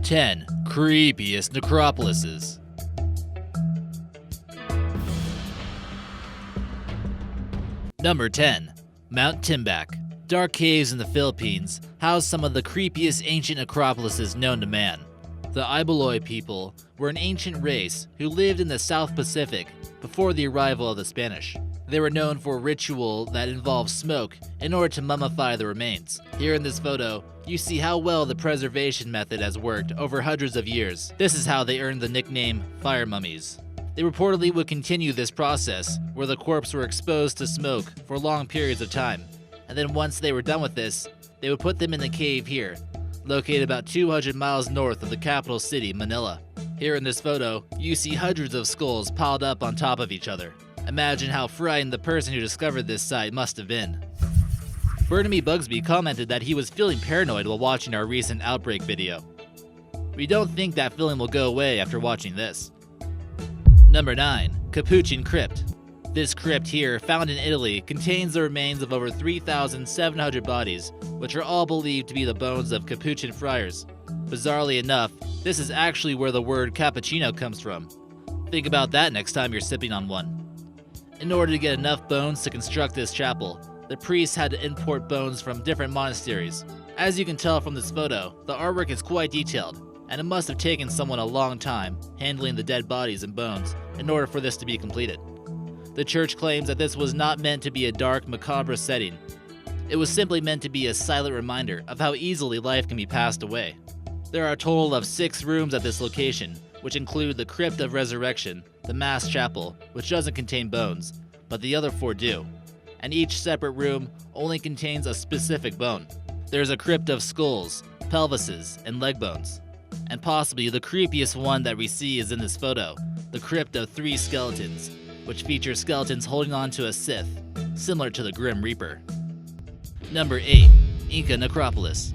10 Creepiest Necropolises. Number 10. Mount Timbac. Dark caves in the Philippines house some of the creepiest ancient necropolises known to man. The Ibaloi people were an ancient race who lived in the South Pacific before the arrival of the Spanish. They were known for a ritual that involved smoke in order to mummify the remains. Here in this photo, you see how well the preservation method has worked over hundreds of years. This is how they earned the nickname fire mummies. They reportedly would continue this process, where the corpse were exposed to smoke for long periods of time. And then once they were done with this, they would put them in the cave here, located about 200 miles north of the capital city, Manila. Here in this photo, you see hundreds of skulls piled up on top of each other. Imagine how frightened the person who discovered this site must have been. Burnaby Bugsby commented that he was feeling paranoid while watching our recent outbreak video. We don't think that feeling will go away after watching this. Number 9. Capuchin Crypt. This crypt here, found in Italy, contains the remains of over 3,700 bodies, which are all believed to be the bones of Capuchin friars. Bizarrely enough, this is actually where the word cappuccino comes from. Think about that next time you're sipping on one. In order to get enough bones to construct this chapel, the priests had to import bones from different monasteries. As you can tell from this photo, the artwork is quite detailed, and it must have taken someone a long time handling the dead bodies and bones in order for this to be completed. The church claims that this was not meant to be a dark, macabre setting. It was simply meant to be a silent reminder of how easily life can be passed away. There are a total of 6 rooms at this location, which include the Crypt of Resurrection, the Mass Chapel, which doesn't contain bones, but the other 4 do, and each separate room only contains a specific bone. There's a Crypt of Skulls, Pelvises, and Leg Bones. And possibly the creepiest one that we see is in this photo, the Crypt of 3 Skeletons, which features skeletons holding on to a scythe, similar to the Grim Reaper. Number 8. Inca Necropolis.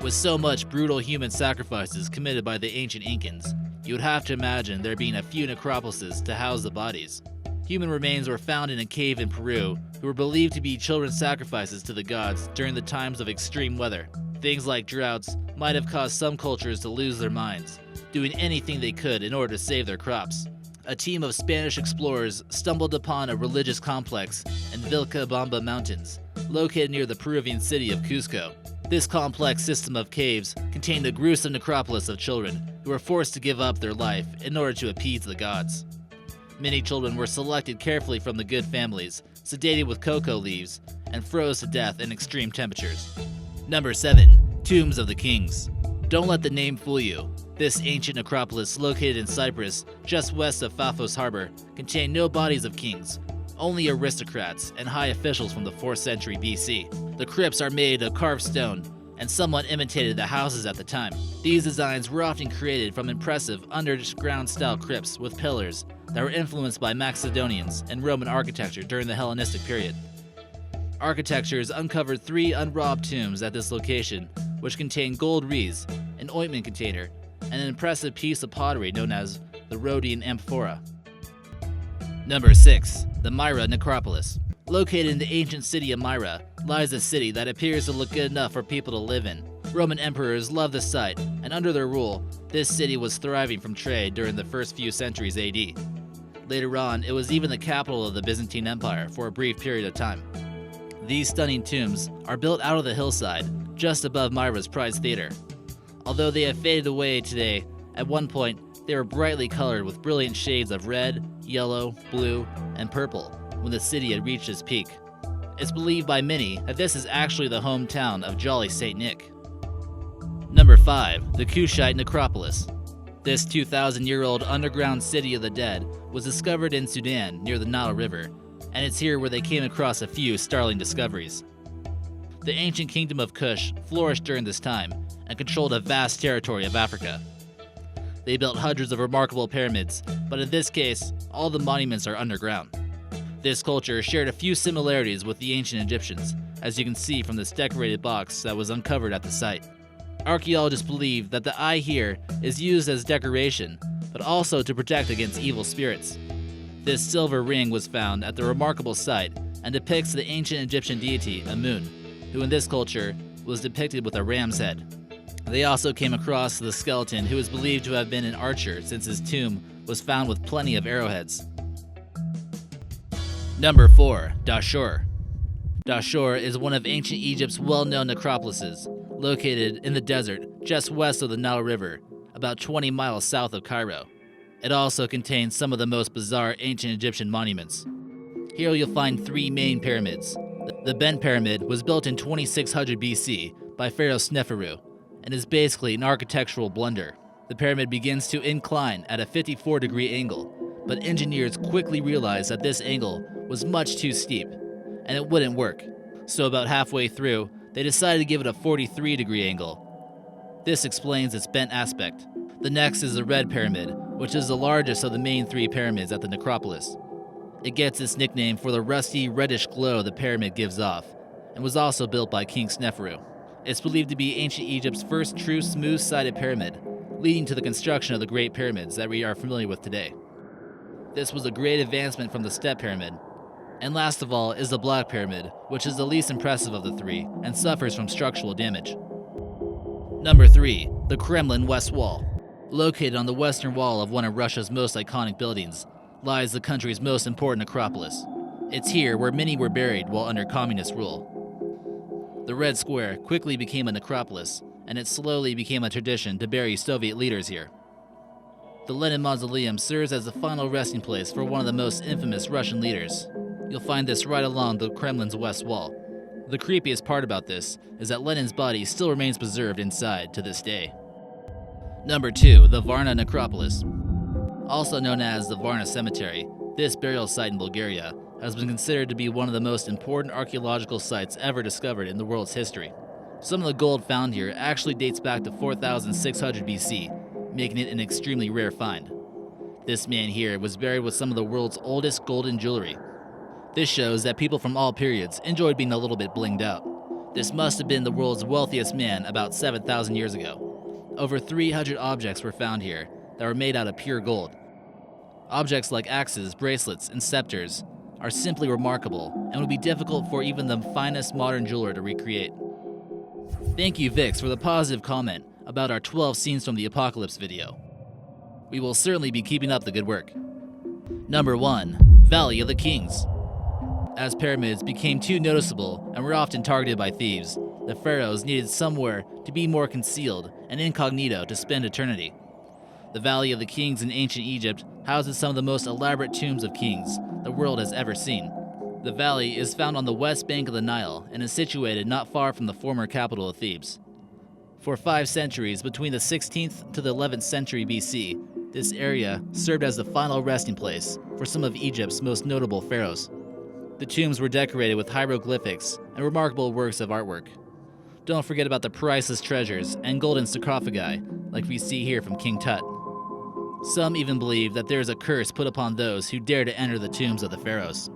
With so much brutal human sacrifices committed by the ancient Incans, you would have to imagine there being a few necropolises to house the bodies. Human remains were found in a cave in Peru who were believed to be children's sacrifices to the gods during the times of extreme weather. Things like droughts might have caused some cultures to lose their minds, doing anything they could in order to save their crops. A team of Spanish explorers stumbled upon a religious complex in Vilcabamba Mountains, located near the Peruvian city of Cusco. This complex system of caves contained a gruesome necropolis of children who were forced to give up their life in order to appease the gods. Many children were selected carefully from the good families, sedated with cocoa leaves, and froze to death in extreme temperatures. Number 7. Tombs of the Kings. Don't let the name fool you. This ancient necropolis, located in Cyprus, just west of Paphos Harbor, contained no bodies of kings, only aristocrats and high officials from the 4th century BC. The crypts are made of carved stone, and somewhat imitated the houses at the time. These designs were often created from impressive underground-style crypts with pillars that were influenced by Macedonians and Roman architecture during the Hellenistic period. Architectures uncovered 3 unrobbed tombs at this location, which contained gold wreaths, an ointment container, and an impressive piece of pottery known as the Rhodian amphora. Number 6. The Myra Necropolis. Located in the ancient city of Myra lies a city that appears to look good enough for people to live in. Roman emperors loved the site, and under their rule, this city was thriving from trade during the first few centuries AD. Later on, it was even the capital of the Byzantine Empire for a brief period of time. These stunning tombs are built out of the hillside, just above Myra's Prize Theater. Although they have faded away today, at one point they were brightly colored with brilliant shades of red, yellow, blue, and purple when the city had reached its peak. It's believed by many that this is actually the hometown of Jolly St. Nick. Number 5. The Kushite Necropolis. This 2,000-year-old underground city of the dead was discovered in Sudan near the Nile River, and it's here where they came across a few startling discoveries. The ancient Kingdom of Kush flourished during this time and controlled a vast territory of Africa. They built hundreds of remarkable pyramids, but in this case, all the monuments are underground. This culture shared a few similarities with the ancient Egyptians, as you can see from this decorated box that was uncovered at the site. Archaeologists believe that the eye here is used as decoration, but also to protect against evil spirits. This silver ring was found at the remarkable site and depicts the ancient Egyptian deity Amun, who in this culture was depicted with a ram's head. They also came across the skeleton, who is believed to have been an archer since his tomb was found with plenty of arrowheads. Number 4. Dashur. Dashur is one of ancient Egypt's well-known necropolises, located in the desert just west of the Nile River, about 20 miles south of Cairo. It also contains some of the most bizarre ancient Egyptian monuments. Here you'll find 3 main pyramids. The Bent Pyramid was built in 2600 BC by Pharaoh Sneferu, and is basically an architectural blunder. The pyramid begins to incline at a 54-degree angle, but engineers quickly realized that this angle was much too steep, and it wouldn't work. So about halfway through, they decided to give it a 43-degree angle. This explains its bent aspect. The next is the Red Pyramid, which is the largest of the main 3 pyramids at the necropolis. It gets its nickname for the rusty, reddish glow the pyramid gives off, and was also built by King Sneferu. It's believed to be ancient Egypt's first true smooth-sided pyramid, leading to the construction of the Great Pyramids that we are familiar with today. This was a great advancement from the Step Pyramid. And last of all is the Black Pyramid, which is the least impressive of the 3 and suffers from structural damage. Number 3. The Kremlin West Wall. Located on the western wall of one of Russia's most iconic buildings, lies the country's most important necropolis. It's here where many were buried while under communist rule. The Red Square quickly became a necropolis, and it slowly became a tradition to bury Soviet leaders here. The Lenin Mausoleum serves as the final resting place for one of the most infamous Russian leaders. You'll find this right along the Kremlin's west wall. The creepiest part about this is that Lenin's body still remains preserved inside to this day. Number 2. The Varna Necropolis. Also known as the Varna Cemetery, this burial site in Bulgaria has been considered to be one of the most important archaeological sites ever discovered in the world's history. Some of the gold found here actually dates back to 4600 BC, making it an extremely rare find. This man here was buried with some of the world's oldest golden jewelry. This shows that people from all periods enjoyed being a little bit blinged out. This must have been the world's wealthiest man about 7,000 years ago. Over 300 objects were found here that were made out of pure gold. Objects like axes, bracelets, and scepters are simply remarkable and would be difficult for even the finest modern jeweler to recreate. Thank you, Vix, for the positive comment about our 12 scenes from the apocalypse video. We will certainly be keeping up the good work. Number 1. Valley of the Kings. As pyramids became too noticeable and were often targeted by thieves, the pharaohs needed somewhere to be more concealed and incognito to spend eternity. The Valley of the Kings in ancient Egypt houses some of the most elaborate tombs of kings the world has ever seen. The valley is found on the west bank of the Nile and is situated not far from the former capital of Thebes. For 5 centuries, between the 16th to the 11th century BC, this area served as the final resting place for some of Egypt's most notable pharaohs. The tombs were decorated with hieroglyphics and remarkable works of artwork. Don't forget about the priceless treasures and golden sarcophagi like we see here from King Tut. Some even believe that there is a curse put upon those who dare to enter the tombs of the pharaohs.